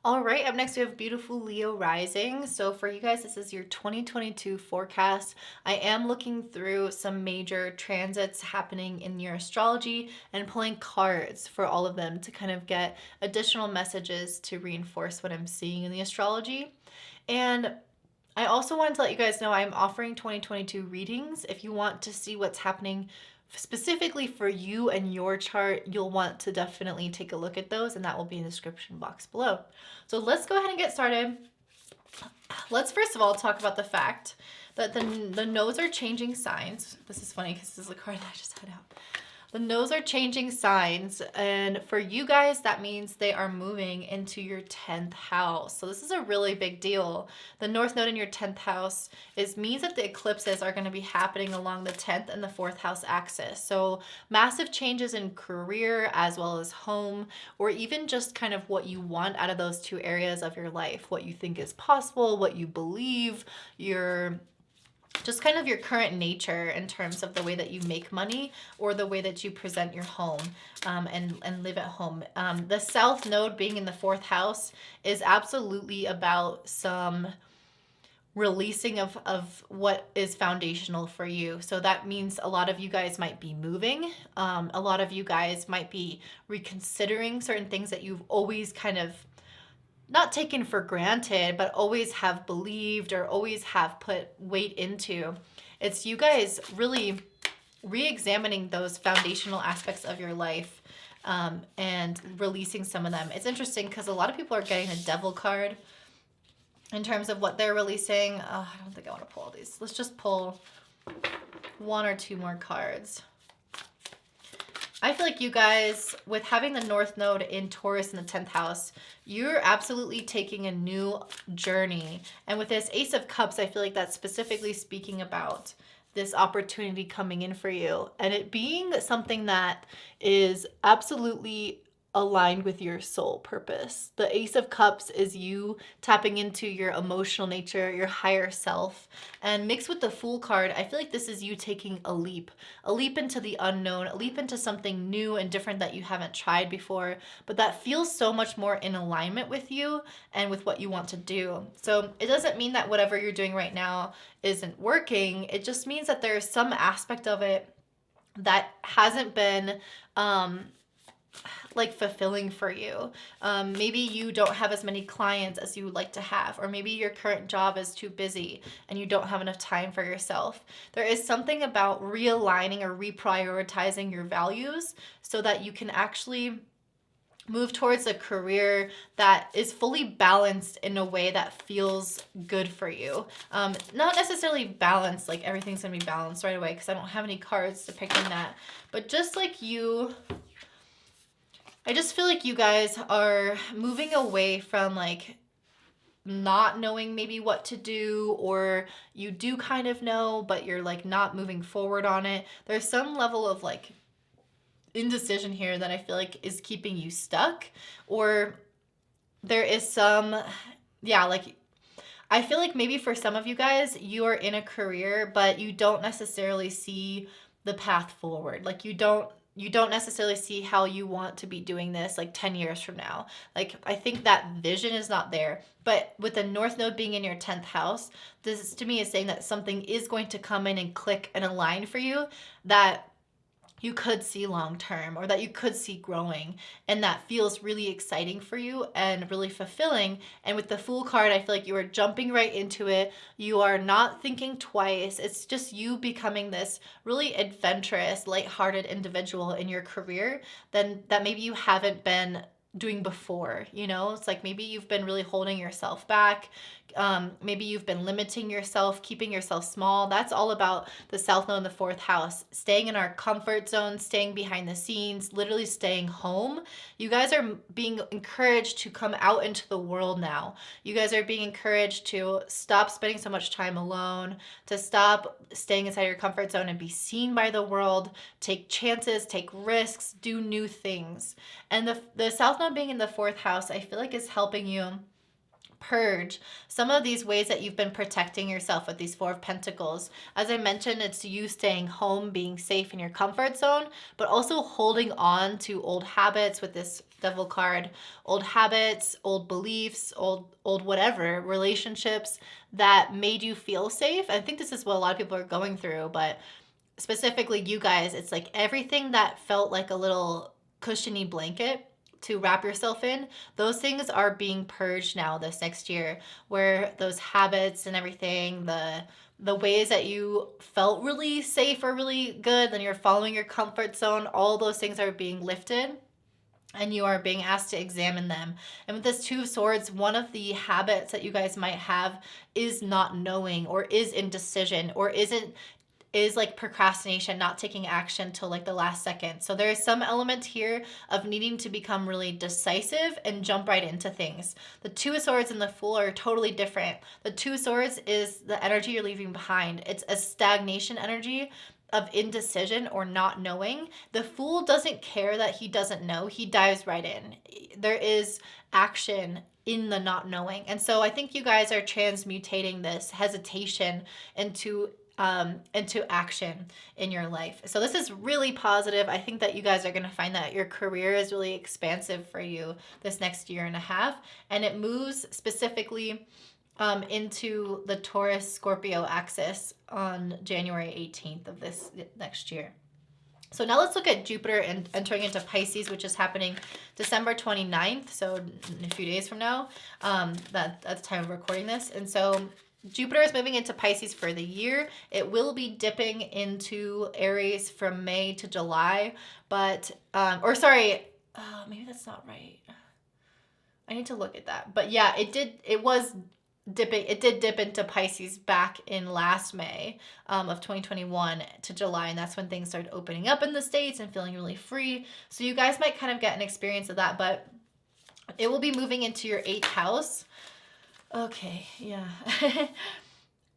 All right, up next we have beautiful Leo rising. So for you guys, this is your 2022 forecast. I am looking through some major transits happening in your astrology and pulling cards for all of them to kind of get additional messages to reinforce what I'm seeing in the astrology. And I also wanted to let you guys know I'm offering 2022 readings. If you want to see what's happening specifically for you and your chart, you'll want to definitely take a look at those, and that will be in the description box below. So let's go ahead and get started. Let's first of all talk about the fact that the nodes are changing signs. This is funny because this is the card that I just had out. The nodes are changing signs, and for you guys, that means they are moving into your 10th house. So this is a really big deal. The North Node in your 10th house means that the eclipses are going to be happening along the 10th and the 4th house axis. So massive changes in career as well as home, or even just kind of what you want out of those two areas of your life, what you think is possible, what you believe, just kind of your current nature in terms of the way that you make money or the way that you present your home and live at home. The South Node being in the 4th house is absolutely about some releasing of what is foundational for you. So that means a lot of you guys might be moving. A lot of you guys might be reconsidering certain things that you've always kind of not taken for granted, but always have believed or always have put weight into. It's you guys really re-examining those foundational aspects of your life and releasing some of them. It's interesting because a lot of people are getting a devil card in terms of what they're releasing. I don't think I want to pull all these. Let's just pull one or two more cards. I feel like you guys, with having the North Node in Taurus in the 10th house, you're absolutely taking a new journey. And with this Ace of Cups, I feel like that's specifically speaking about this opportunity coming in for you. And it being something that is absolutely aligned with your soul purpose. The Ace of Cups is you tapping into your emotional nature, your higher self. And mixed with the Fool card, I feel like this is you taking a leap into the unknown, a leap into something new and different that you haven't tried before, but that feels so much more in alignment with you and with what you want to do. So it doesn't mean that whatever you're doing right now isn't working. It just means that there's some aspect of it that hasn't been like fulfilling for you. Maybe you don't have as many clients as you would like to have, or maybe your current job is too busy and you don't have enough time for yourself. There is something about realigning or reprioritizing your values so that you can actually move towards a career that is fully balanced in a way that feels good for you. Not necessarily balanced, like everything's gonna be balanced right away, because I don't have any cards depicting that, but just like you, I just feel like you guys are moving away from like not knowing maybe what to do, or you do kind of know, but you're like not moving forward on it. There's some level of like indecision here that I feel like is keeping you stuck, or there is some, like I feel like maybe for some of you guys, you are in a career, but you don't necessarily see the path forward. Like you don't necessarily see how you want to be doing this like 10 years from now. Like I think that vision is not there. But with the North Node being in your 10th house, this to me is saying that something is going to come in and click and align for you that you could see long term, or that you could see growing, and that feels really exciting for you and really fulfilling. And with the Fool card, I feel like you are jumping right into it. You are not thinking twice. It's just you becoming this really adventurous, lighthearted individual in your career that maybe you haven't been doing before. It's like maybe you've been really holding yourself back. Maybe you've been limiting yourself, keeping yourself small. That's all about the South Node in the 4th house, staying in our comfort zone, staying behind the scenes, literally staying home. You guys are being encouraged to come out into the world now. You guys are being encouraged to stop spending so much time alone, to stop staying inside your comfort zone and be seen by the world, take chances, take risks, do new things. And the South Node being in the 4th house, I feel like is helping you purge some of these ways that you've been protecting yourself with these Four of Pentacles. As I mentioned, it's you staying home, being safe in your comfort zone, but also holding on to old habits with this Devil card, old habits, old beliefs, old whatever, relationships that made you feel safe. I think this is what a lot of people are going through, but specifically you guys, it's like everything that felt like a little cushiony blanket to wrap yourself in, those things are being purged now this next year, where those habits and everything, the ways that you felt really safe or really good, then you're following your comfort zone, all those things are being lifted and you are being asked to examine them. And with this Two of Swords, one of the habits that you guys might have is not knowing, or is indecision, or is like procrastination, not taking action till like the last second. So there's some element here of needing to become really decisive and jump right into things. The Two of Swords and the Fool are totally different. The Two of Swords is the energy you're leaving behind. It's a stagnation energy of indecision or not knowing. The Fool doesn't care that he doesn't know. He dives right in. There is action in the not knowing. And so I think you guys are transmutating this hesitation into action in your life. So this is really positive. I think that you guys are going to find that your career is really expansive for you this next year and a half. And it moves specifically into the Taurus-Scorpio axis on January 18th of this next year. So now let's look at Jupiter and entering into Pisces, which is happening December 29th, so in a few days from now, at the time of recording this. And so Jupiter is moving into Pisces for the year. It will be dipping into Aries from May to July, but, maybe that's not right. I need to look at that. But yeah, it did dip into Pisces back in last May of 2021 to July, and that's when things started opening up in the States and feeling really free. So you guys might kind of get an experience of that, but it will be moving into your 8th house. Okay, yeah.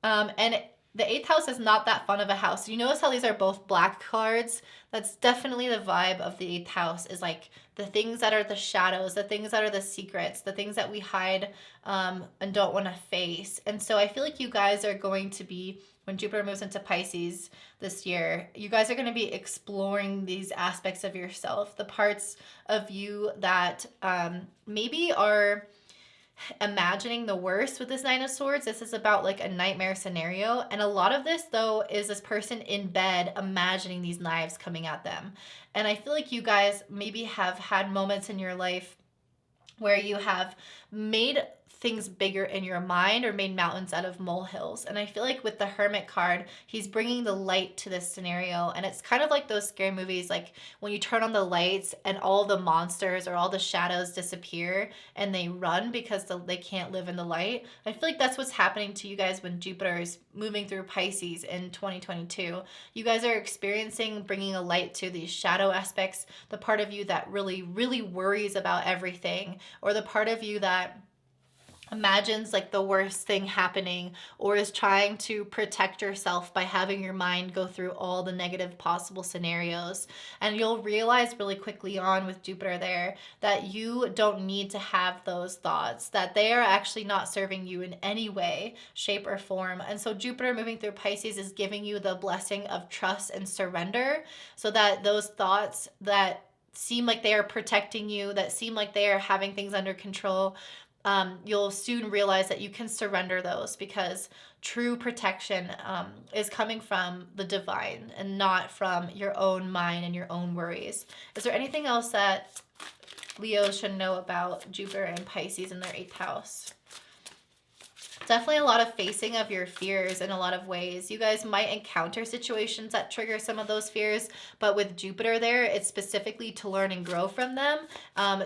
And the 8th house is not that fun of a house. You notice how these are both black cards? That's definitely the vibe of the 8th house, is like the things that are the shadows, the things that are the secrets, the things that we hide and don't want to face. And so I feel like you guys are going to be, when Jupiter moves into Pisces this year, you guys are going to be exploring these aspects of yourself, the parts of you that maybe are imagining the worst with this Nine of Swords. This is about like a nightmare scenario. And a lot of this, though, is this person in bed imagining these knives coming at them. And I feel like you guys maybe have had moments in your life where you have made things bigger in your mind or made mountains out of molehills. And I feel like with the Hermit card, he's bringing the light to this scenario. And it's kind of like those scary movies, like when you turn on the lights and all the monsters or all the shadows disappear and they run because they can't live in the light. I feel like that's what's happening to you guys when Jupiter is moving through Pisces in 2022. You guys are experiencing bringing a light to these shadow aspects, the part of you that really, really worries about everything, or the part of you that imagines like the worst thing happening, or is trying to protect yourself by having your mind go through all the negative possible scenarios. And you'll realize really quickly on with Jupiter there that you don't need to have those thoughts, that they are actually not serving you in any way, shape, or form. And so Jupiter moving through Pisces is giving you the blessing of trust and surrender, so that those thoughts that seem like they are protecting you, that seem like they are having things under control, you'll soon realize that you can surrender those, because true protection is coming from the divine and not from your own mind and your own worries. Is there anything else that Leos should know about Jupiter and Pisces in their 8th house? Definitely a lot of facing of your fears in a lot of ways. You guys might encounter situations that trigger some of those fears, but with Jupiter there, it's specifically to learn and grow from them,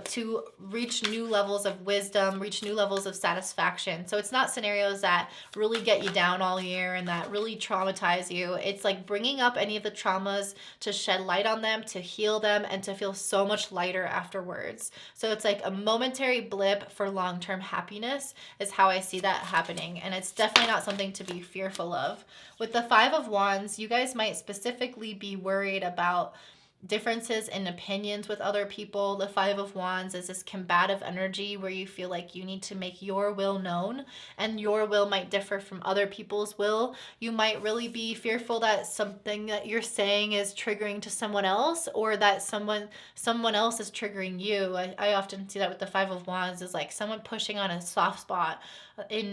to reach new levels of wisdom, reach new levels of satisfaction. So it's not scenarios that really get you down all year and that really traumatize you. It's like bringing up any of the traumas to shed light on them, to heal them, and to feel so much lighter afterwards. So it's like a momentary blip for long-term happiness is how I see that happening. And it's definitely not something to be fearful of. With the 5 of Wands, you guys might specifically be worried about differences in opinions with other people. The Five of Wands is this combative energy where you feel like you need to make your will known, and your will might differ from other people's will. You might really be fearful that something that you're saying is triggering to someone else, or that someone else is triggering you. I often see that with the Five of Wands, is like someone pushing on a soft spot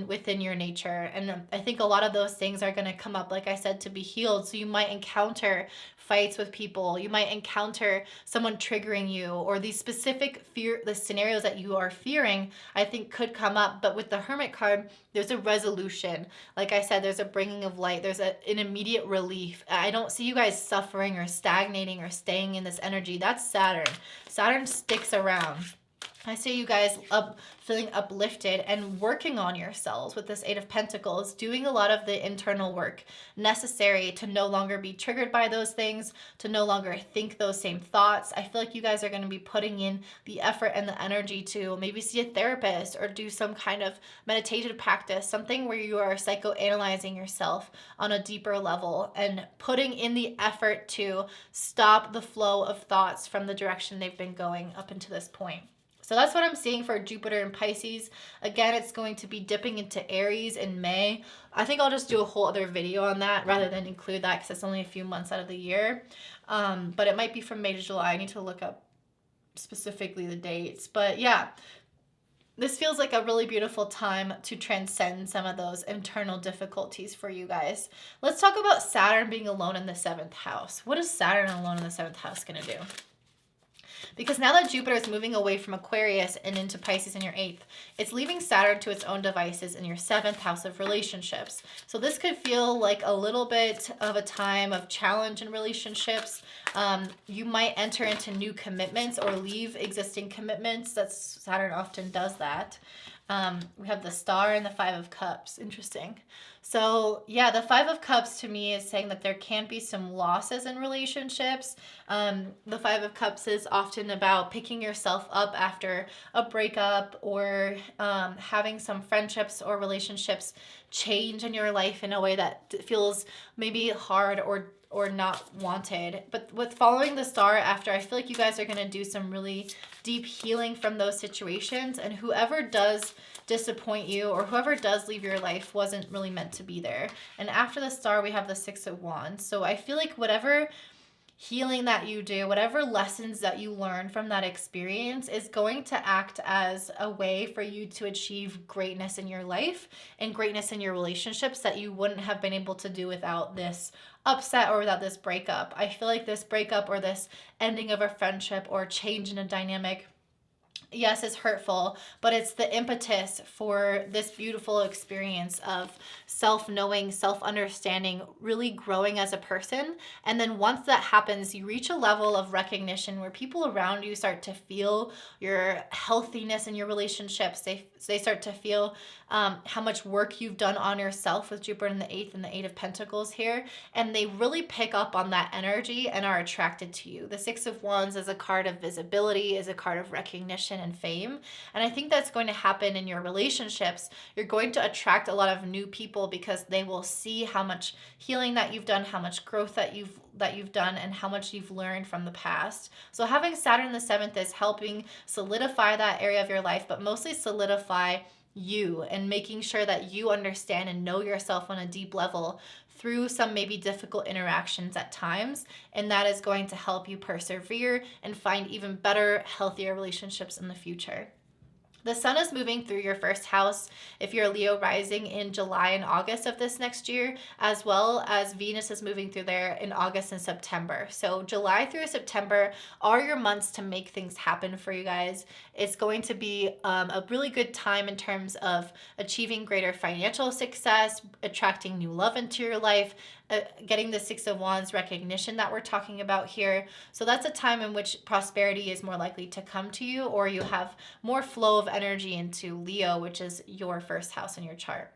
within your nature. And I think a lot of those things are going to come up, like I said, to be healed. So you might encounter fights with people, you might encounter someone triggering you, or these specific the scenarios that you are fearing, I think could come up. But with the Hermit card, there's a resolution. Like I said, there's a bringing of light, there's an immediate relief. I don't see you guys suffering or stagnating or staying in this energy. That's Saturn sticks around. I see you guys feeling uplifted and working on yourselves with this Eight of Pentacles, doing a lot of the internal work necessary to no longer be triggered by those things, to no longer think those same thoughts. I feel like you guys are going to be putting in the effort and the energy to maybe see a therapist or do some kind of meditative practice, something where you are psychoanalyzing yourself on a deeper level and putting in the effort to stop the flow of thoughts from the direction they've been going up until this point. So that's what I'm seeing for Jupiter and Pisces. Again, it's going to be dipping into Aries in May. I think I'll just do a whole other video on that rather than include that because it's only a few months out of the year. But it might be from May to July. I need to look up specifically the dates. But yeah, this feels like a really beautiful time to transcend some of those internal difficulties for you guys. Let's talk about Saturn being alone in the 7th house. What is Saturn alone in the 7th house going to do? Because now that Jupiter is moving away from Aquarius and into Pisces in your 8th, it's leaving Saturn to its own devices in your 7th house of relationships. So this could feel like a little bit of a time of challenge in relationships. You might enter into new commitments or leave existing commitments. Saturn often does that. We have the Star and the Five of Cups. Interesting. So yeah, the Five of Cups to me is saying that there can be some losses in relationships. The Five of Cups is often about picking yourself up after a breakup, or having some friendships or relationships change in your life in a way that feels maybe hard or not wanted. But with following the Star after, I feel like you guys are going to do some really deep healing from those situations, and whoever does disappoint you or whoever does leave your life wasn't really meant to be there. And after the Star, we have the Six of Wands. So I feel like whatever healing that you do, whatever lessons that you learn from that experience is going to act as a way for you to achieve greatness in your life and greatness in your relationships that you wouldn't have been able to do without this upset or without this breakup. I feel like this breakup or this ending of a friendship or change in a dynamic, yes, it's hurtful, but it's the impetus for this beautiful experience of self-knowing, self-understanding, really growing as a person. And then once that happens, you reach a level of recognition where people around you start to feel your healthiness in your relationships. They start to feel how much work you've done on yourself with Jupiter in the 8th and the Eight of Pentacles here. And they really pick up on that energy and are attracted to you. The Six of Wands is a card of visibility, is a card of recognition and fame. And I think that's going to happen in your relationships. You're going to attract a lot of new people because they will see how much healing that you've done, how much growth that you've done, and how much you've learned from the past. So having Saturn in the 7th is helping solidify that area of your life, but mostly solidify you and making sure that you understand and know yourself on a deep level through some maybe difficult interactions at times. And that is going to help you persevere and find even better, healthier relationships in the future. The sun is moving through your first house if you're Leo rising in July and August of this next year, as well as Venus is moving through there in August and September. So July through September are your months to make things happen for you guys. It's going to be a really good time in terms of achieving greater financial success, attracting new love into your life, getting the Six of Wands recognition that we're talking about here. So that's a time in which prosperity is more likely to come to you, or you have more flow of energy into Leo, which is your first house in your chart.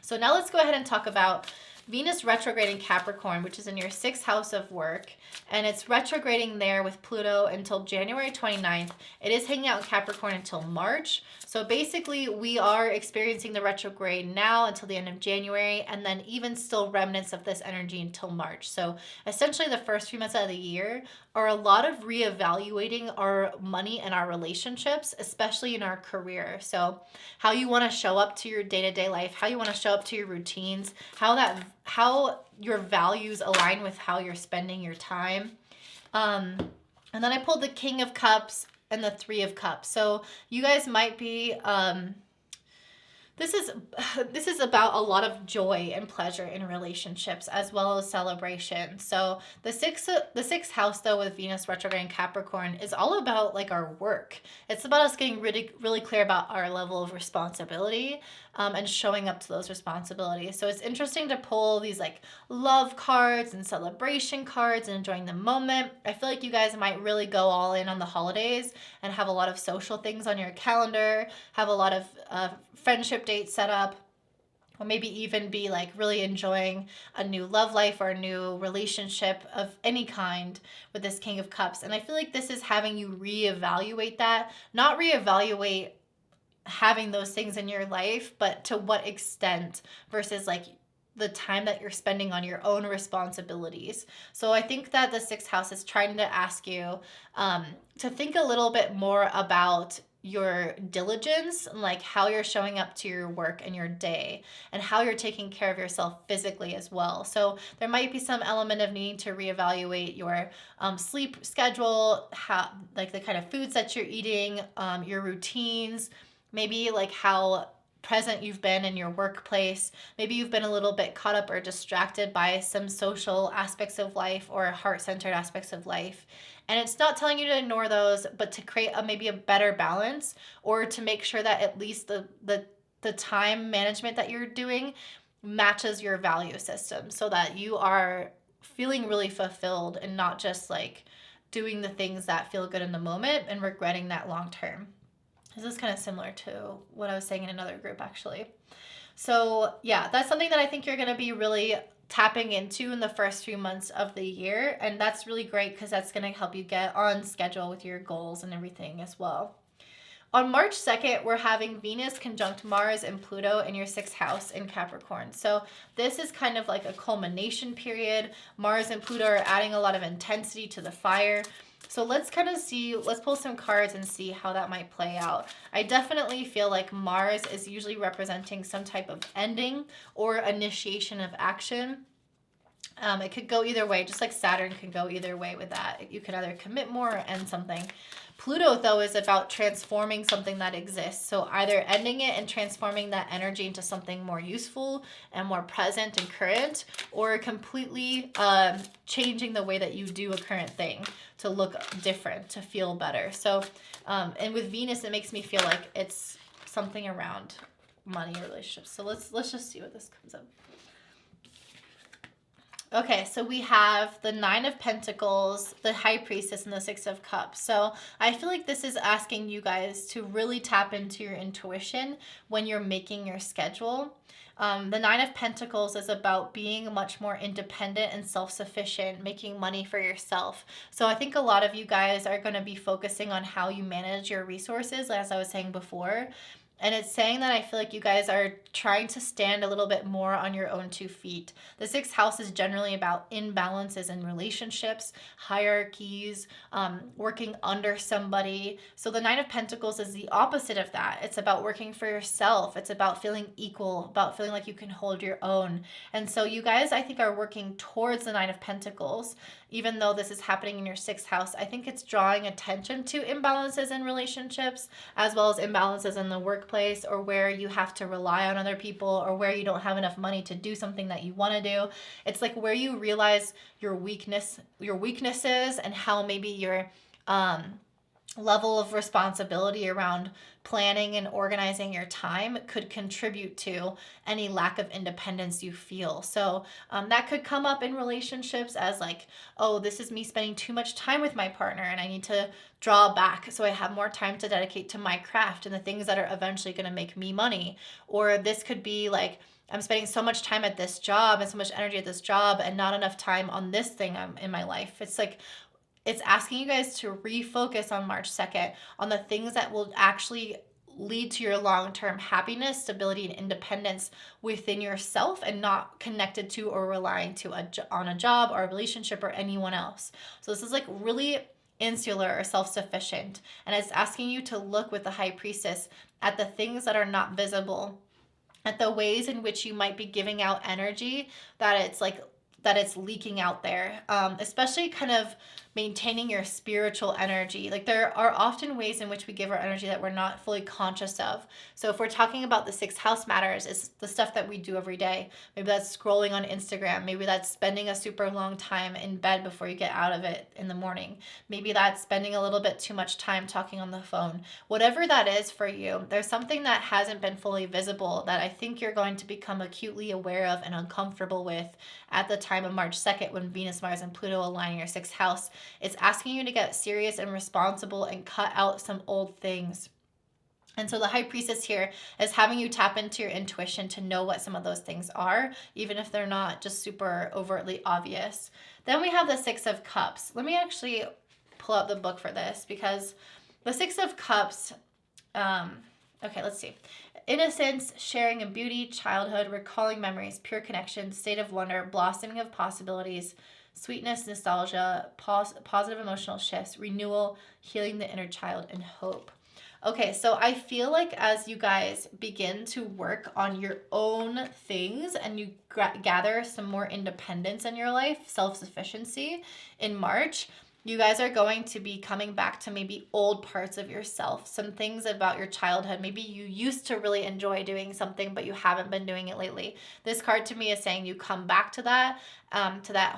So now let's go ahead and talk about Venus retrograde in Capricorn, which is in your 6th house of work, and it's retrograding there with Pluto until January 29th. It is hanging out in Capricorn until March. So basically, we are experiencing the retrograde now until the end of January, and then even still remnants of this energy until March. So essentially, the first few months of the year are a lot of reevaluating our money and our relationships, especially in our career. So how you want to show up to your day-to-day life, how you want to show up to your routines, how your values align with how you're spending your time. And then I pulled the King of Cups and the Three of Cups. So you guys might be this is about a lot of joy and pleasure in relationships as well as celebration. So the sixth house though with Venus retrograde in Capricorn is all about like our work. It's about us getting really clear about our level of responsibility and showing up to those responsibilities. So it's interesting to pull these like love cards and celebration cards and enjoying the moment. I feel like you guys might really go all in on the holidays and have a lot of social things on your calendar, have a lot of friendship dates set up, or maybe even be like really enjoying a new love life or a new relationship of any kind with this King of Cups. And I feel like this is having you reevaluate that, not reevaluate having those things in your life, but to what extent versus like the time that you're spending on your own responsibilities. So I think that the sixth house is trying to ask you to think a little bit more about your diligence and like how you're showing up to your work and your day and how you're taking care of yourself physically as well. So there might be some element of needing to reevaluate your sleep schedule, how like the kind of foods that you're eating, your routines, maybe like how present you've been in your workplace. Maybe you've been a little bit caught up or distracted by some social aspects of life or heart-centered aspects of life. And it's not telling you to ignore those, but to create maybe a better balance, or to make sure that at least the time management that you're doing matches your value system, so that you are feeling really fulfilled and not just like doing the things that feel good in the moment and regretting that long term. This is kind of similar to what I was saying in another group, actually. So yeah, that's something that I think you're going to be really tapping into in the first few months of the year. And that's really great because that's going to help you get on schedule with your goals and everything as well. On March 2nd, we're having Venus conjunct Mars and Pluto in your 6th house in Capricorn. So this is kind of like a culmination period. Mars and Pluto are adding a lot of intensity to the fire. So let's kind of see, let's pull some cards and see how that might play out. I definitely feel like Mars is usually representing some type of ending or initiation of action. It could go either way, just like Saturn can go either way with that. You could either commit more or end something. Pluto, though, is about transforming something that exists. So either ending it and transforming that energy into something more useful and more present and current, or completely changing the way that you do a current thing to look different, to feel better. So, and with Venus, it makes me feel like it's something around money or relationships. So let's just see what this comes up. Okay, so we have the Nine of Pentacles, the High Priestess, and the Six of Cups. So I feel like this is asking you guys to really tap into your intuition when you're making your schedule. The Nine of Pentacles is about being much more independent and self-sufficient, making money for yourself. So I think a lot of you guys are going to be focusing on how you manage your resources, as I was saying before. And it's saying that I feel like you guys are trying to stand a little bit more on your own 2 feet. The 6th house is generally about imbalances in relationships, hierarchies, working under somebody. So the Nine of Pentacles is the opposite of that. It's about working for yourself. It's about feeling equal, about feeling like you can hold your own. And so you guys, I think, are working towards the Nine of Pentacles. Even though this is happening in your 6th house, I think it's drawing attention to imbalances in relationships, as well as imbalances in the workplace, or where you have to rely on other people, or where you don't have enough money to do something that you want to do. It's like where you realize your weaknesses, and how maybe you're level of responsibility around planning and organizing your time could contribute to any lack of independence you feel. So that could come up in relationships as like, oh, this is me spending too much time with my partner and I need to draw back so I have more time to dedicate to my craft and the things that are eventually going to make me money. Or this could be like, I'm spending so much time at this job and so much energy at this job and not enough time on this thing in my life. It's like, it's asking you guys to refocus on March 2nd on the things that will actually lead to your long-term happiness, stability, and independence within yourself and not connected to or relying on a job or a relationship or anyone else. So this is like really insular or self-sufficient. And it's asking you to look with the High Priestess at the things that are not visible, at the ways in which you might be giving out energy that it's leaking out there, especially kind of maintaining your spiritual energy. Like there are often ways in which we give our energy that we're not fully conscious of. So if we're talking about the 6th house matters, it's the stuff that we do every day. Maybe that's scrolling on Instagram. Maybe that's spending a super long time in bed before you get out of it in the morning. Maybe that's spending a little bit too much time talking on the phone. Whatever that is for you, there's something that hasn't been fully visible that I think you're going to become acutely aware of and uncomfortable with at the time of March 2nd when Venus, Mars, and Pluto align in your 6th house. It's asking you to get serious and responsible and cut out some old things. And so the High Priestess here is having you tap into your intuition to know what some of those things are, even if they're not just super overtly obvious. Then we have the 6 of Cups. Let me actually pull out the book for this because the 6 of Cups, okay, let's see. Innocence, sharing in beauty, childhood, recalling memories, pure connection, state of wonder, blossoming of possibilities, sweetness, nostalgia, positive emotional shifts, renewal, healing the inner child, and hope. Okay, so I feel like as you guys begin to work on your own things and you gather some more independence in your life, self-sufficiency in March, you guys are going to be coming back to maybe old parts of yourself, some things about your childhood. Maybe you used to really enjoy doing something, but you haven't been doing it lately. This card to me is saying you come back to that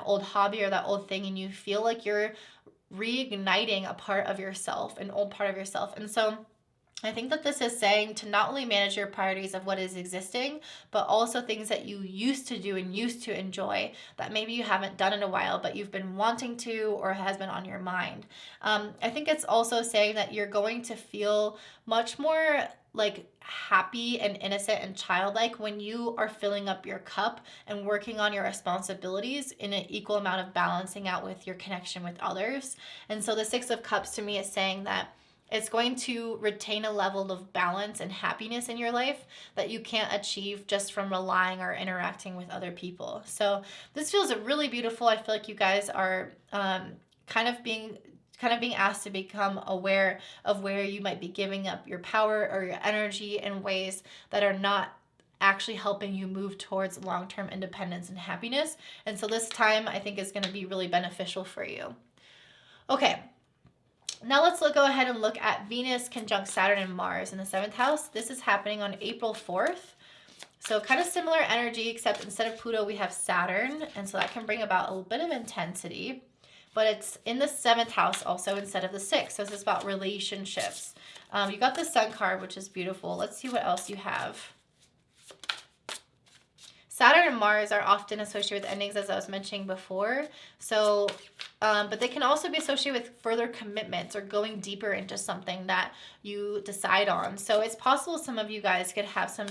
old hobby or that old thing, and you feel like you're reigniting a part of yourself, an old part of yourself. And so I think that this is saying to not only manage your priorities of what is existing, but also things that you used to do and used to enjoy that maybe you haven't done in a while, but you've been wanting to or has been on your mind. I think it's also saying that you're going to feel much more like happy and innocent and childlike when you are filling up your cup and working on your responsibilities in an equal amount of balancing out with your connection with others. And so the 6 of Cups to me is saying that it's going to retain a level of balance and happiness in your life that you can't achieve just from relying or interacting with other people. So this feels really beautiful. I feel like you guys are kind of being asked to become aware of where you might be giving up your power or your energy in ways that are not actually helping you move towards long-term independence and happiness. And so this time I think is going to be really beneficial for you. Okay. Now let's go ahead and look at Venus conjunct Saturn and Mars in the 7th house. This is happening on April 4th. So kind of similar energy, except instead of Pluto, we have Saturn. And so that can bring about a little bit of intensity. But it's in the 7th house also instead of the 6th. So this is about relationships. You got the Sun card, which is beautiful. Let's see what else you have. Saturn and Mars are often associated with endings, as I was mentioning before. So, but they can also be associated with further commitments or going deeper into something that you decide on. So it's possible some of you guys could have some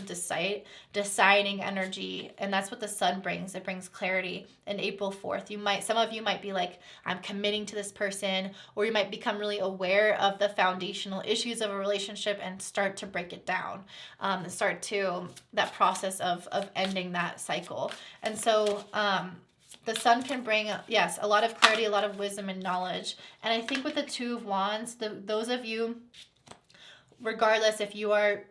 deciding energy, and that's what the Sun brings. It brings clarity. In April 4th, some of you might be like, I'm committing to this person, or you might become really aware of the foundational issues of a relationship and start to break it down, and start to that process of ending that cycle. And so the Sun can bring, yes, a lot of clarity, a lot of wisdom and knowledge. And I think with the 2 of Wands, those of you, regardless if you are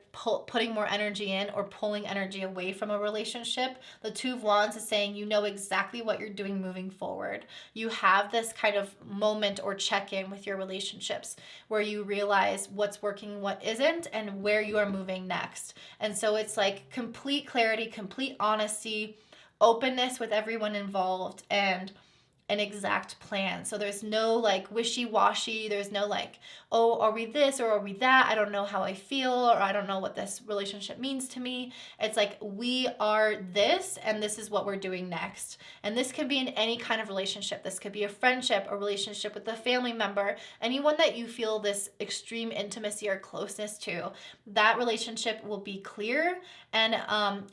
putting more energy in or pulling energy away from a relationship, the 2 of Wands is saying you know exactly what you're doing moving forward. You have this kind of moment or check-in with your relationships where you realize what's working, what isn't, and where you are moving next. And so it's like complete clarity, complete honesty, openness with everyone involved, and an exact plan. So there's no like wishy-washy. There's no like, oh, are we this or are we that? I don't know how I feel, or I don't know what this relationship means to me. It's like, we are this and this is what we're doing next. And this could be in any kind of relationship. This could be a friendship, a relationship with a family member, anyone that you feel this extreme intimacy or closeness to. That relationship will be clear. And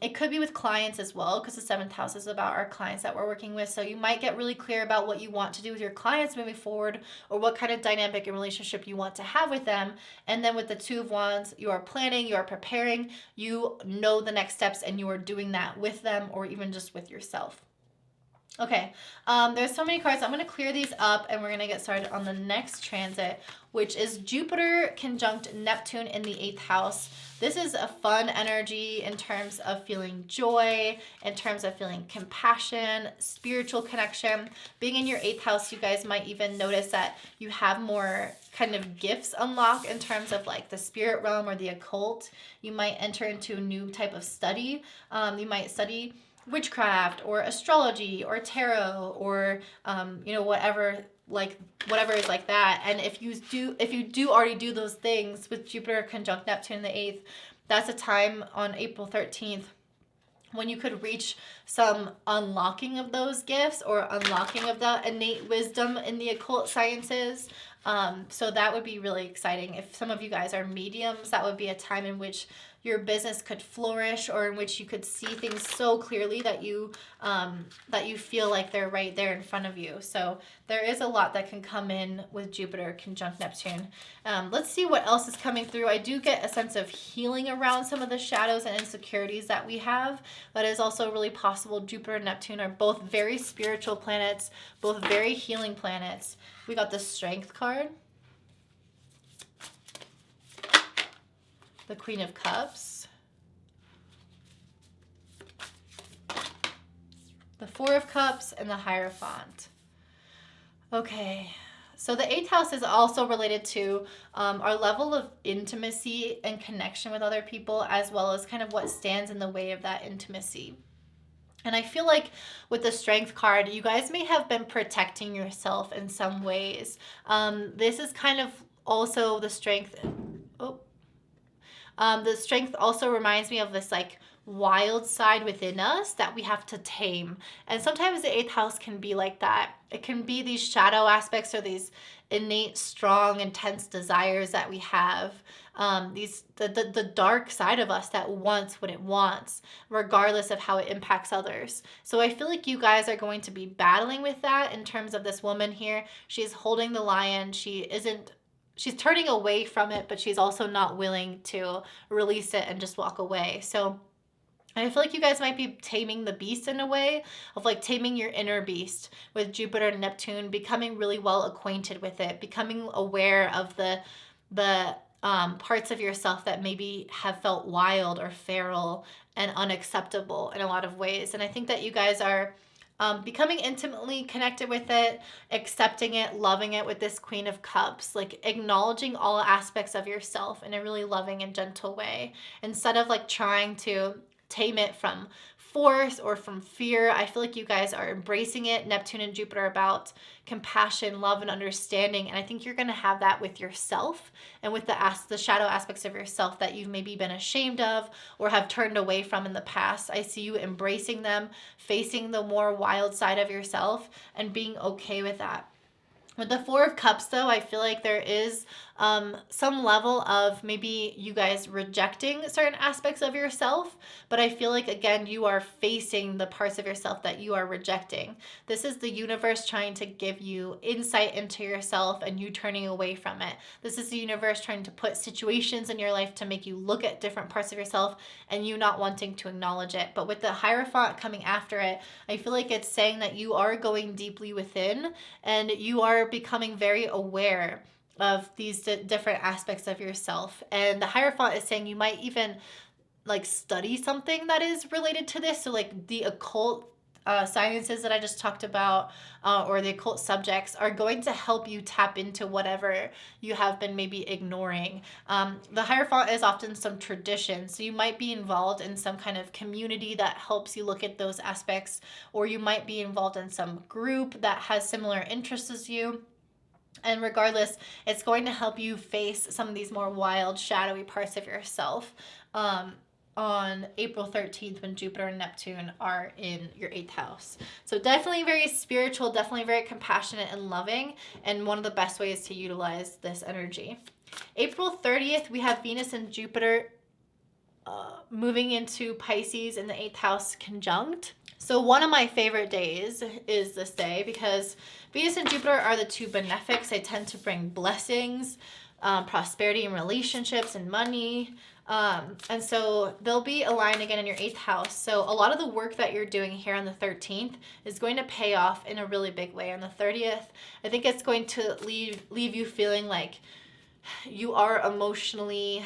it could be with clients as well, because the 7th house is about our clients that we're working with. So you might get really clear about what you want to do with your clients moving forward, or what kind of dynamic and relationship you want to have with them. And then with the 2 of Wands, you are planning, you are preparing, you know the next steps, and you are doing that with them, or even just with yourself. Okay, there's so many cards. I'm going to clear these up and we're going to get started on the next transit, which is Jupiter conjunct Neptune in the 8th house. This is a fun energy in terms of feeling joy, in terms of feeling compassion, spiritual connection. Being in your 8th house, you guys might even notice that you have more kind of gifts unlocked in terms of like the spirit realm or the occult. You might enter into a new type of study. You might study witchcraft or astrology or tarot or whatever is like that. And if you do already do those things with Jupiter conjunct Neptune in the 8th, that's a time on April 13th when you could reach some unlocking of those gifts or unlocking of that innate wisdom in the occult sciences. So that would be really exciting. If some of you guys are mediums, that would be a time in which your business could flourish, or in which you could see things so clearly that you feel like they're right there in front of you. So there is a lot that can come in with Jupiter conjunct Neptune. Let's see what else is coming through. I do get a sense of healing around some of the shadows and insecurities that we have. That is also really possible. Jupiter and Neptune are both very spiritual planets, both very healing planets. We got the Strength card, the Queen of Cups, the Four of Cups, and the Hierophant. Okay, so the 8th house is also related to our level of intimacy and connection with other people, as well as kind of what stands in the way of that intimacy. And I feel like with the Strength card, you guys may have been protecting yourself in some ways. This is kind of also the Strength. The Strength also reminds me of this like wild side within us that we have to tame. And sometimes the 8th house can be like that. It can be these shadow aspects or these innate, strong, intense desires that we have. The dark side of us that wants what it wants, regardless of how it impacts others. So I feel like you guys are going to be battling with that in terms of this woman here. She's holding the lion. She's turning away from it, but she's also not willing to release it and just walk away. So I feel like you guys might be taming the beast in a way of like taming your inner beast with Jupiter and Neptune, becoming really well acquainted with it, becoming aware of the parts of yourself that maybe have felt wild or feral and unacceptable in a lot of ways. And I think that you guys are becoming intimately connected with it, accepting it, loving it with this Queen of Cups, like acknowledging all aspects of yourself in a really loving and gentle way, instead of like trying to tame it from force or from fear. I feel like you guys are embracing it. Neptune and Jupiter are about compassion, love, and understanding. And I think you're going to have that with yourself and with the shadow aspects of yourself that you've maybe been ashamed of or have turned away from in the past. I see you embracing them, facing the more wild side of yourself, and being okay with that. With the Four of Cups, though, I feel like there is some level of maybe you guys rejecting certain aspects of yourself, but I feel like, again, you are facing the parts of yourself that you are rejecting. This is the universe trying to give you insight into yourself and you turning away from it. This is the universe trying to put situations in your life to make you look at different parts of yourself and you not wanting to acknowledge it. But with the Hierophant coming after it, I feel like it's saying that you are going deeply within and you are becoming very aware of these different aspects of yourself. And the Hierophant is saying you might even like study something that is related to this. So like the occult sciences that I just talked about, or the occult subjects are going to help you tap into whatever you have been maybe ignoring. The Hierophant is often some tradition, so you might be involved in some kind of community that helps you look at those aspects, or you might be involved in some group that has similar interests as you. And regardless, it's going to help you face some of these more wild, shadowy parts of yourself. On April 13th, when Jupiter and Neptune are in your 8th house. So definitely very spiritual, definitely very compassionate and loving, and one of the best ways to utilize this energy. April 30th, we have Venus and Jupiter moving into Pisces in the 8th house conjunct. So one of my favorite days is this day because Venus and Jupiter are the two benefics. They tend to bring blessings, prosperity in relationships and money. And so they'll be aligned again in your 8th house. So a lot of the work that you're doing here on the 13th is going to pay off in a really big way. On the 30th, I think it's going to leave you feeling like you are emotionally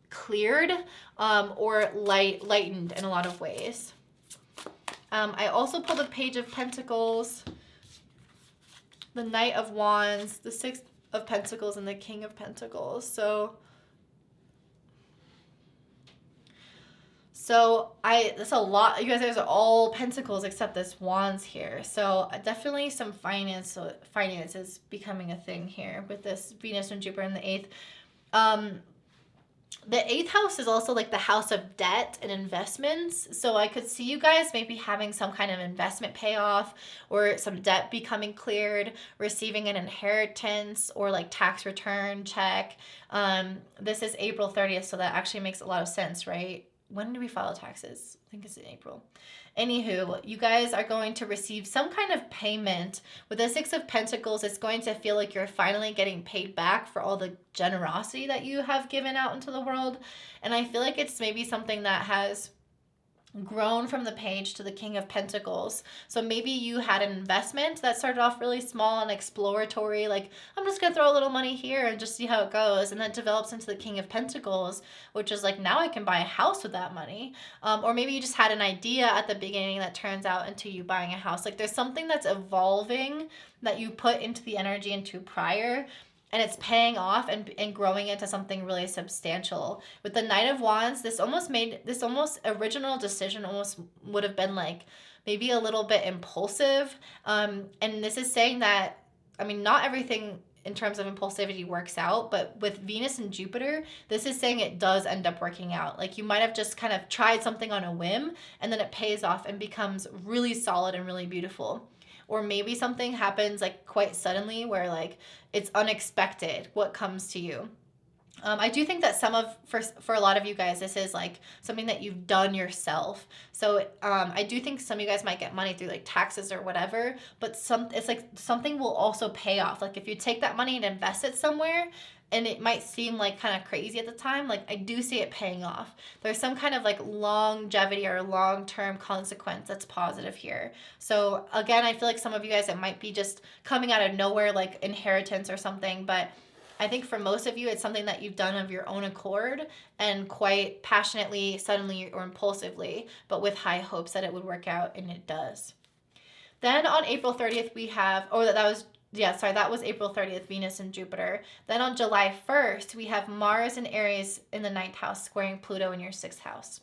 cleared, or lightened in a lot of ways. I also pulled a Page of Pentacles, the Knight of Wands, the Six of Pentacles, and the King of Pentacles. So that's a lot. You guys, there's all pentacles except this wands here. So definitely some finances becoming a thing here with this Venus and Jupiter in the 8th. The 8th house is also like the house of debt and investments. So I could see you guys maybe having some kind of investment payoff or some debt becoming cleared, receiving an inheritance or like tax return check. This is April 30th, so that actually makes a lot of sense, right? When do we file taxes? I think it's in April. Anywho, you guys are going to receive some kind of payment. With the Six of Pentacles, it's going to feel like you're finally getting paid back for all the generosity that you have given out into the world. And I feel like it's maybe something that has grown from the Page to the King of Pentacles. So maybe you had an investment that started off really small and exploratory, like I'm just gonna throw a little money here and just see how it goes, and then it develops into the King of Pentacles, which is like now I can buy a house with that money. Or maybe you just had an idea at the beginning that turns out into you buying a house. Like there's something that's evolving that you put into the energy into prior, and it's paying off and growing into something really substantial. With the Knight of Wands, this original decision almost would have been like maybe a little bit impulsive. And this is saying that, I mean, not everything in terms of impulsivity works out, but with Venus and Jupiter, this is saying it does end up working out. Like you might have just kind of tried something on a whim and then it pays off and becomes really solid and really beautiful. Or maybe something happens like quite suddenly where like it's unexpected what comes to you. I do think that for a lot of you guys, this is like something that you've done yourself. So I do think some of you guys might get money through like taxes or whatever, but it's like something will also pay off. Like if you take that money and invest it somewhere, and it might seem like kind of crazy at the time, like I do see it paying off. There's some kind of like longevity or long-term consequence that's positive here. So again, I feel like some of you guys, it might be just coming out of nowhere, like inheritance or something, but I think for most of you, it's something that you've done of your own accord and quite passionately, suddenly, or impulsively, but with high hopes that it would work out, and it does. Then on April 30th, we have, that was April 30th, Venus and Jupiter. Then on July 1st, we have Mars and Aries in the 9th house squaring Pluto in your 6th house.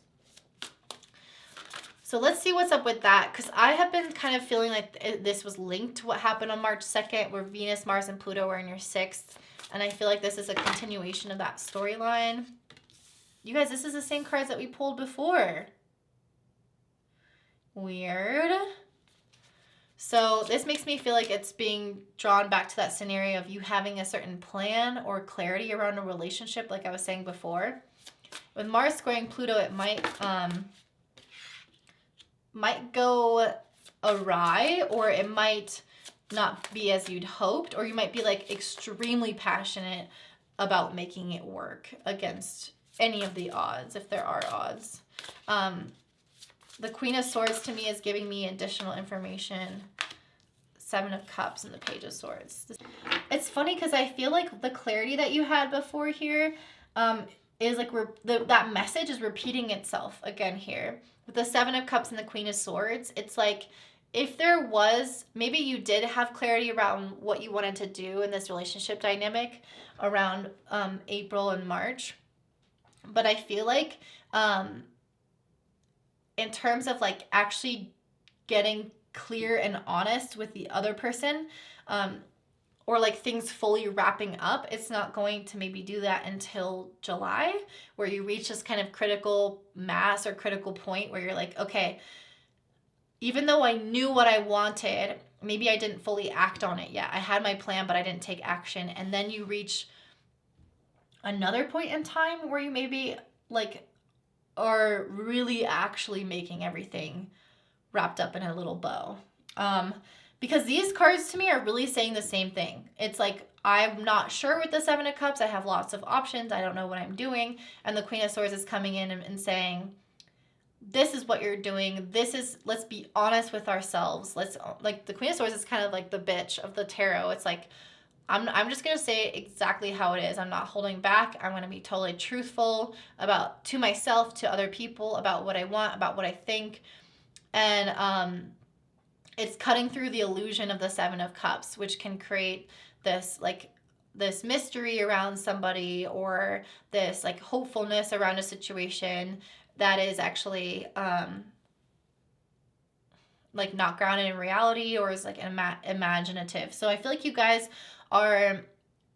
So let's see what's up with that, because I have been kind of feeling like this was linked to what happened on March 2nd, where Venus, Mars, and Pluto were in your 6th. And I feel like this is a continuation of that storyline. You guys, this is the same cards that we pulled before. Weird. So this makes me feel like it's being drawn back to that scenario of you having a certain plan or clarity around a relationship, like I was saying before. With Mars squaring Pluto, it might go awry, or it might not be as you'd hoped, or you might be like extremely passionate about making it work against any of the odds, if there are odds. The Queen of Swords to me is giving me additional information. 7 of Cups and the Page of Swords. It's funny because I feel like the clarity that you had before here is like that message is repeating itself again here. With the 7 of Cups and the Queen of Swords, it's like if there was, maybe you did have clarity around what you wanted to do in this relationship dynamic around April and March. But I feel like in terms of like actually getting clear and honest with the other person, or like things fully wrapping up, it's not going to maybe do that until July, where you reach this kind of critical mass or critical point where you're like, okay, even though I knew what I wanted, maybe I didn't fully act on it yet. I had my plan, but I didn't take action. And then you reach another point in time where you maybe like are really actually making everything wrapped up in a little bow. Because these cards to me are really saying the same thing. It's like, I'm not sure with the Seven of Cups. I have lots of options. I don't know what I'm doing. And the Queen of Swords is coming in and saying, this is what you're doing. Let's be honest with ourselves. Like the Queen of Swords is kind of like the bitch of the tarot. It's like, I'm just going to say exactly how it is. I'm not holding back. I'm going to be totally truthful to myself, to other people, about what I want, about what I think. And it's cutting through the illusion of the Seven of Cups, which can create this mystery around somebody, or this like hopefulness around a situation that is actually like not grounded in reality, or is like imaginative. So I feel like you guys are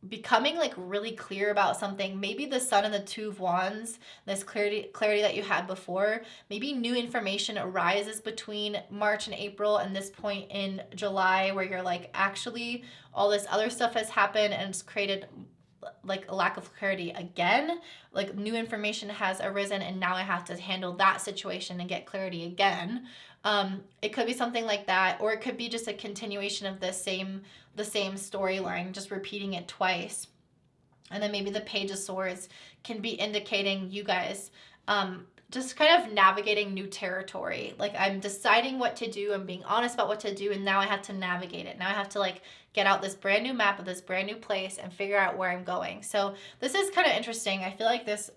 becoming like really clear about something. Maybe the Sun and the Two of Wands, this clarity that you had before, maybe new information arises between March and April and this point in July, where you're like, actually all this other stuff has happened and it's created like a lack of clarity again. Like new information has arisen and now I have to handle that situation and get clarity again. It could be something like that, or it could be just a continuation of the same storyline, just repeating it twice. And then maybe the Page of Swords can be indicating you guys just kind of navigating new territory. Like, I'm deciding what to do, I'm being honest about what to do, and now I have to navigate it. Now I have to like get out this brand new map of this brand new place and figure out where I'm going. So this is kind of interesting. I feel like this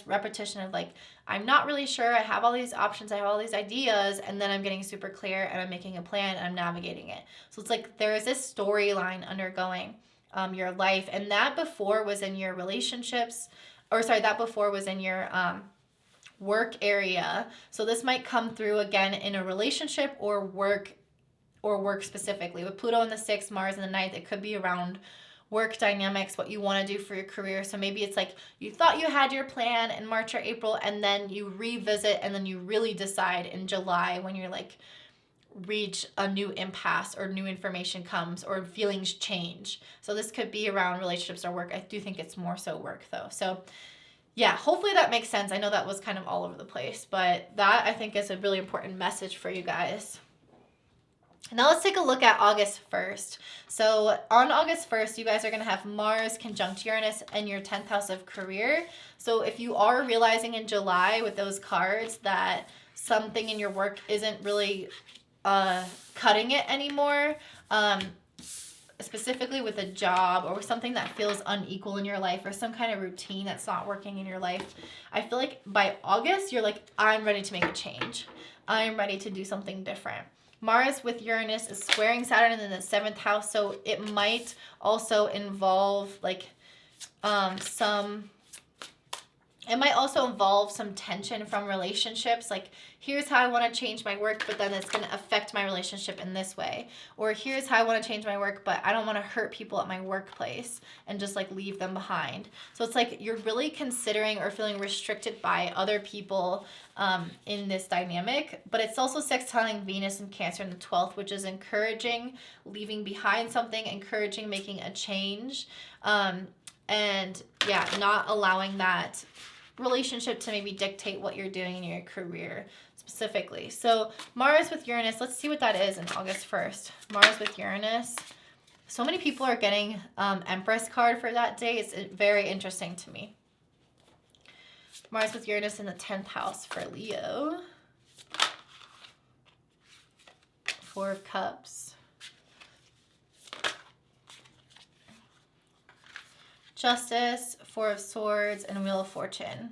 repetition of like, I'm not really sure, I have all these options, I have all these ideas, and then I'm getting super clear and I'm making a plan and I'm navigating it. So it's like there is this storyline undergoing your life, and that before was in your relationships, that before was in your work area. So this might come through again in a relationship or work specifically. With Pluto in the 6th, Mars in the 9th, it could be around work dynamics, what you want to do for your career. So maybe it's like you thought you had your plan in March or April, and then you revisit, and then you really decide in July when you're like reach a new impasse or new information comes or feelings change. So this could be around relationships or work. I do think it's more so work though. So yeah, hopefully that makes sense. I know that was kind of all over the place, but that I think is a really important message for you guys. Now let's take a look at August 1st. So on August 1st, you guys are going to have Mars conjunct Uranus in your 10th house of career. So if you are realizing in July with those cards that something in your work isn't really cutting it anymore, specifically with a job or something that feels unequal in your life, or some kind of routine that's not working in your life, I feel like by August, you're like, I'm ready to make a change. I'm ready to do something different. Mars with Uranus is squaring Saturn in the 7th house, so it might also involve like it might also involve some tension from relationships. Like, here's how I want to change my work, but then it's going to affect my relationship in this way. Or here's how I want to change my work, but I don't want to hurt people at my workplace and just like leave them behind. So it's like you're really considering or feeling restricted by other people in this dynamic. But it's also sextiling Venus and Cancer in the 12th, which is encouraging leaving behind something, encouraging making a change. And yeah, not allowing that relationship to maybe dictate what you're doing in your career specifically. So Mars with Uranus, let's see what that is in August 1st. Mars with Uranus. So many people are getting Empress card for that day. It's very interesting to me. Mars with Uranus in the 10th house for Leo. 4 of Cups. Justice, 4 of Swords, and Wheel of Fortune.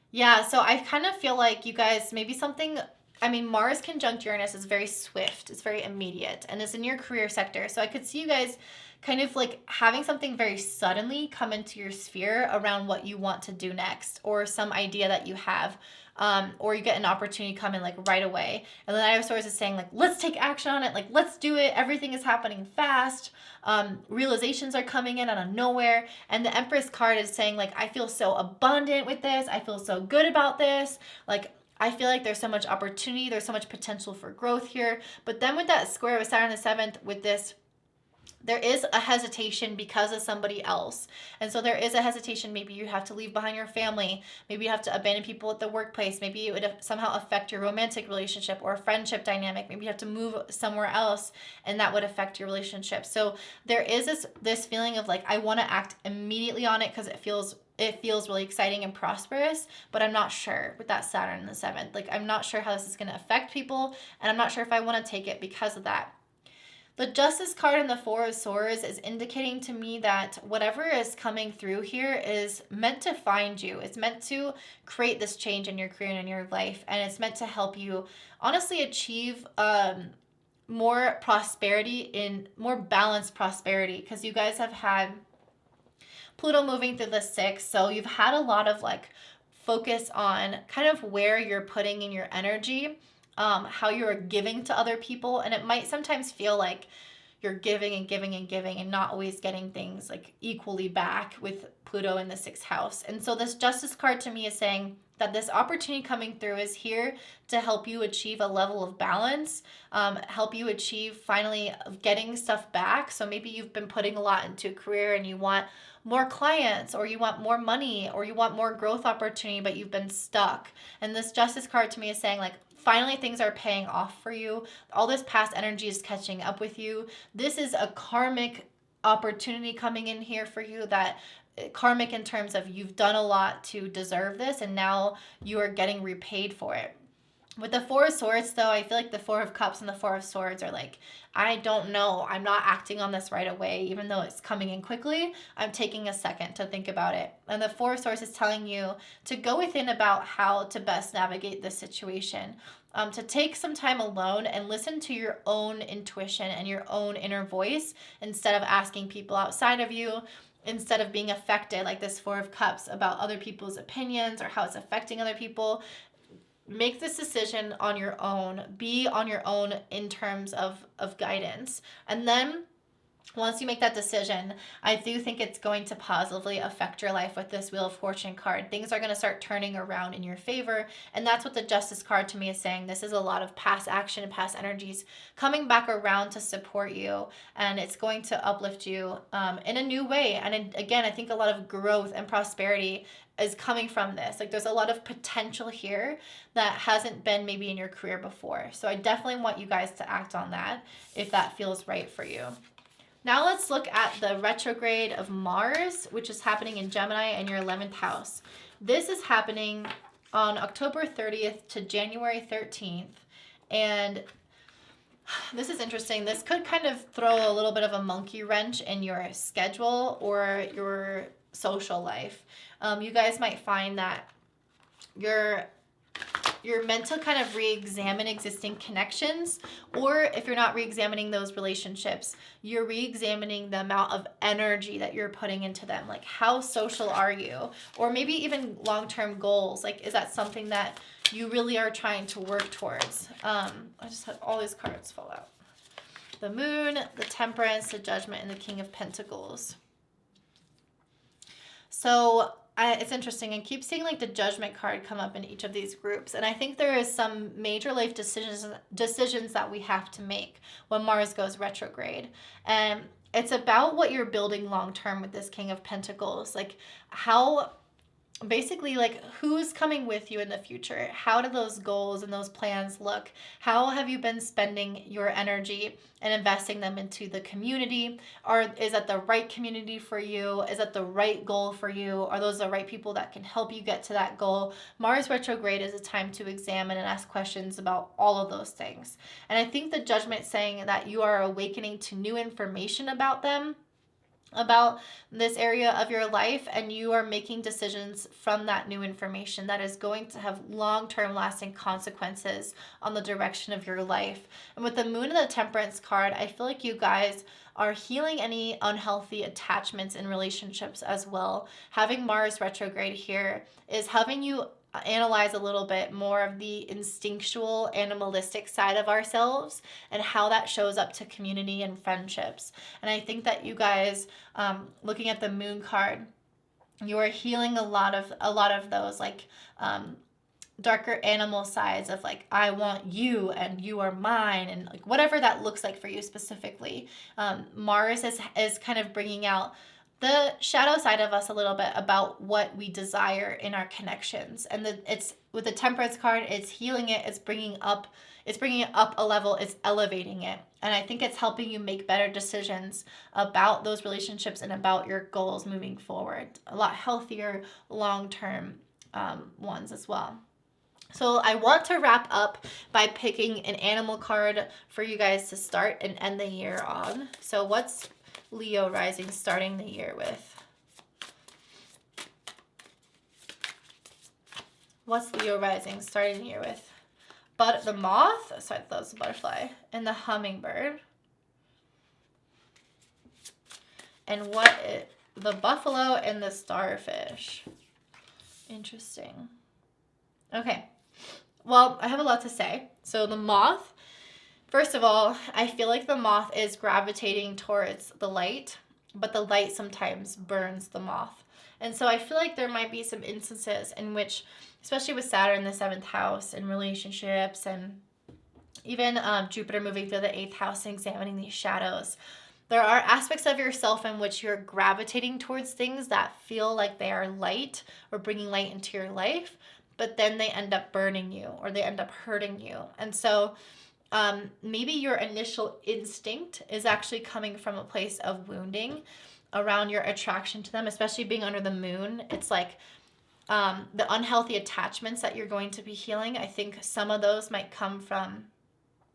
Yeah, so I kind of feel like you guys, maybe something I mean, Mars conjunct Uranus is very swift. It's very immediate. And it's in your career sector. So I could see you guys kind of like having something very suddenly come into your sphere around what you want to do next, or some idea that you have. Or you get an opportunity come in like right away. And the Knight of Swords is saying like, let's take action on it. Like, let's do it. Everything is happening fast. Realizations are coming in out of nowhere. And the Empress card is saying like, I feel so abundant with this. I feel so good about this. Like, I feel like there's so much opportunity. There's so much potential for growth here. But then with that square with Saturn the 7th with this, there is a hesitation because of somebody else. And so there is a hesitation. Maybe you have to leave behind your family. Maybe you have to abandon people at the workplace. Maybe it would somehow affect your romantic relationship or a friendship dynamic. Maybe you have to move somewhere else and that would affect your relationship. So there is this feeling of like, I want to act immediately on it because it feels really exciting and prosperous, but I'm not sure with that Saturn in the 7th. Like, I'm not sure how this is going to affect people, and I'm not sure if I want to take it because of that. The Justice card in the Four of Swords is indicating to me that whatever is coming through here is meant to find you. It's meant to create this change in your career and in your life, and it's meant to help you honestly achieve more prosperity, more balanced prosperity, because you guys have had Pluto moving through the 6th, so you've had a lot of like focus on kind of where you're putting in your energy, how you're giving to other people, and it might sometimes feel like you're giving and giving and giving and not always getting things like equally back with Pluto in the 6th house. And so this Justice card to me is saying that this opportunity coming through is here to help you achieve a level of balance, help you achieve finally getting stuff back. So maybe you've been putting a lot into a career and you want more clients, or you want more money, or you want more growth opportunity, but you've been stuck. And this Justice card to me is saying like, finally things are paying off for you. All this past energy is catching up with you. This is a karmic opportunity coming in here for you, that karmic in terms of you've done a lot to deserve this and now you are getting repaid for it. With the Four of Swords, though, I feel like the Four of Cups and the Four of Swords are like, I don't know. I'm not acting on this right away. Even though it's coming in quickly, I'm taking a second to think about it. And the Four of Swords is telling you to go within about how to best navigate this situation. To take some time alone and listen to your own intuition and your own inner voice instead of asking people outside of you, instead of being affected like this Four of Cups about other people's opinions or how it's affecting other people. Make this decision on your own. Be on your own in terms of guidance. And then once you make that decision, I do think it's going to positively affect your life with this Wheel of Fortune card. Things are going to start turning around in your favor. And that's what the Justice card to me is saying. This is a lot of past action and past energies coming back around to support you. And it's going to uplift you in a new way. And again, I think a lot of growth and prosperity is coming from this. Like, there's a lot of potential here that hasn't been maybe in your career before. So I definitely want you guys to act on that if that feels right for you. Now let's look at the retrograde of Mars, which is happening in Gemini in your 11th house. This is happening on October 30th to January 13th. And this is interesting. This could kind of throw a little bit of a monkey wrench in your schedule or your social life. You guys might find that you're meant to kind of re-examine existing connections, or if you're not re-examining those relationships, you're re-examining the amount of energy that you're putting into them. Like, how social are you? Or maybe even long-term goals. Like, is that something that you really are trying to work towards? I just had all these cards fall out. The Moon, the Temperance, the Judgment, and the King of Pentacles. So it's interesting. I keep seeing like the Judgment card come up in each of these groups. And I think there is some major life decisions that we have to make when Mars goes retrograde. And it's about what you're building long-term with this King of Pentacles. Like, how, basically, like, who's coming with you in the future? How do those goals and those plans look? How have you been spending your energy and investing them into the community? Or is that the right community for you? Is that the right goal for you? Are those the right people that can help you get to that goal? Mars retrograde is a time to examine and ask questions about all of those things. And I think the Judgment saying that you are awakening to new information about them. about this area of your life, and you are making decisions from that new information that is going to have long-term lasting consequences on the direction of your life. And with the moon and the temperance card, I feel like you guys are healing any unhealthy attachments in relationships as well. Having Mars retrograde here is having you analyze a little bit more of the instinctual, animalistic side of ourselves and how that shows up to community and friendships. And I think that you guys, looking at the moon card, you are healing a lot of those like darker animal sides of like, I want you and you are mine, and like whatever that looks like for you specifically. Mars is kind of bringing out the shadow side of us a little bit about what we desire in our connections. And it's with the temperance card, it's healing it, it's bringing it up a level, it's elevating it. And I think it's helping you make better decisions about those relationships and about your goals moving forward. A lot healthier, long-term ones as well. So I want to wrap up by picking an animal card for you guys to start and end the year on. So what's Leo rising starting the year with? What's Leo rising starting the year with? But the moth, sorry, that was a butterfly, and the hummingbird. And the buffalo and the starfish. Interesting. Okay. Well, I have a lot to say. So the moth, first of all, I feel like the moth is gravitating towards the light, but the light sometimes burns the moth. And so I feel like there might be some instances in which, especially with Saturn in the 7th house and relationships, and even Jupiter moving through the 8th house and examining these shadows, there are aspects of yourself in which you're gravitating towards things that feel like they are light or bringing light into your life, but then they end up burning you or they end up hurting you. And so maybe your initial instinct is actually coming from a place of wounding around your attraction to them, especially being under the moon. It's like the unhealthy attachments that you're going to be healing. I think some of those might come from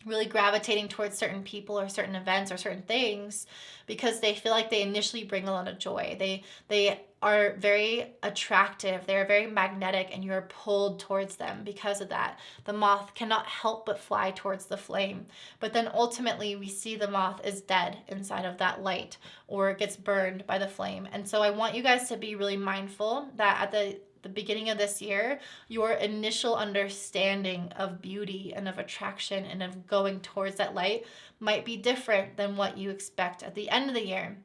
really gravitating towards certain people or certain events or certain things because they feel like they initially bring a lot of joy. They are very attractive. They're very magnetic, and you're pulled towards them because of that. The moth cannot help but fly towards the flame. But then ultimately we see the moth is dead inside of that light or gets burned by the flame. And so I want you guys to be really mindful that at the beginning of this year, your initial understanding of beauty and of attraction and of going towards that light might be different than what you expect at the end of the year,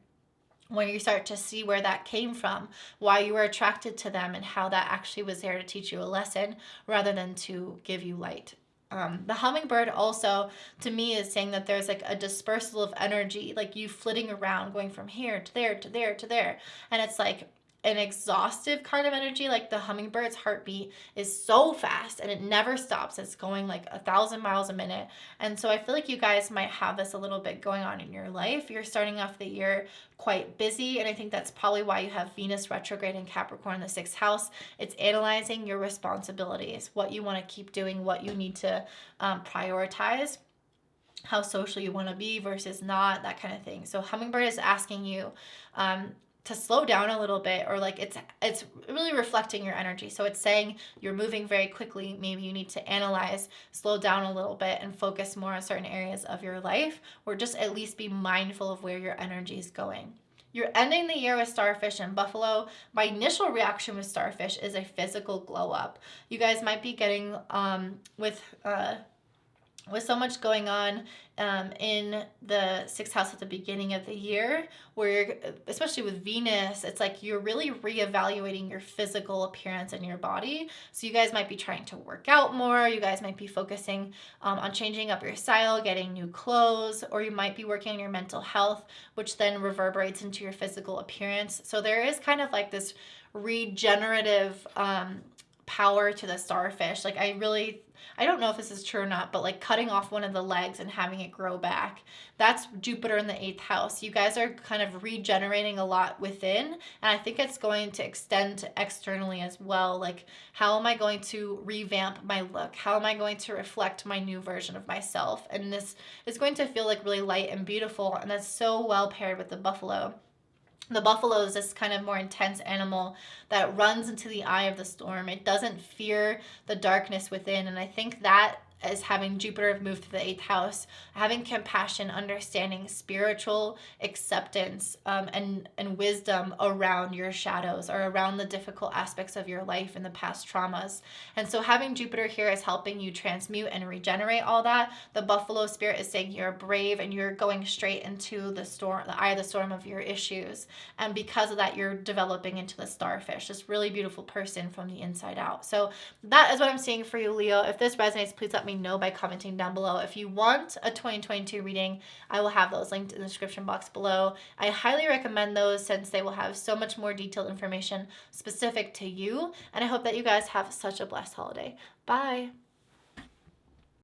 when you start to see where that came from, why you were attracted to them, and how that actually was there to teach you a lesson rather than to give you light. The hummingbird also, to me, is saying that there's like a dispersal of energy, like you flitting around, going from here to there to there to there. And it's like an exhaustive kind of energy. Like the hummingbird's heartbeat is so fast and it never stops. It's going like 1,000 miles a minute. And so I feel like you guys might have this a little bit going on in your life. You're starting off the year quite busy, and I think that's probably why you have Venus retrograde in Capricorn in the 6th house. It's analyzing your responsibilities, what you want to keep doing, what you need to prioritize, how social you want to be versus not, that kind of thing. So hummingbird is asking you to slow down a little bit, or like it's really reflecting your energy. So it's saying you're moving very quickly. Maybe you need to analyze, slow down a little bit, and focus more on certain areas of your life, or just at least be mindful of where your energy is going. You're ending the year with starfish and buffalo. My initial reaction with starfish is a physical glow up. You guys might be getting with so much going on in the 6th house at the beginning of the year, where you're, especially with Venus, it's like you're really reevaluating your physical appearance in your body. So you guys might be trying to work out more. You guys might be focusing on changing up your style, getting new clothes, or you might be working on your mental health, which then reverberates into your physical appearance. So there is kind of like this regenerative power to the starfish. Like I don't know if this is true or not, but like cutting off one of the legs and having it grow back, that's Jupiter in the 8th house. You guys are kind of regenerating a lot within, and I think it's going to extend to externally as well. Like, how am I going to revamp my look? How am I going to reflect my new version of myself? And this is going to feel like really light and beautiful, and that's so well paired with the buffalo. The buffalo is this kind of more intense animal that runs into the eye of the storm. It doesn't fear the darkness within. And I think that is having Jupiter have moved to the 8th house, having compassion, understanding, spiritual acceptance, and wisdom around your shadows or around the difficult aspects of your life and the past traumas. And so having Jupiter here is helping you transmute and regenerate all that. The buffalo spirit is saying you're brave and you're going straight into the storm, the eye of the storm of your issues. And because of that, you're developing into the starfish, this really beautiful person from the inside out. So that is what I'm seeing for you, Leo. If this resonates, please let me know by commenting down below. If you want a 2022 reading, I will have those linked in the description box below. I highly recommend those since they will have so much more detailed information specific to you. And I hope that you guys have such a blessed holiday. Bye.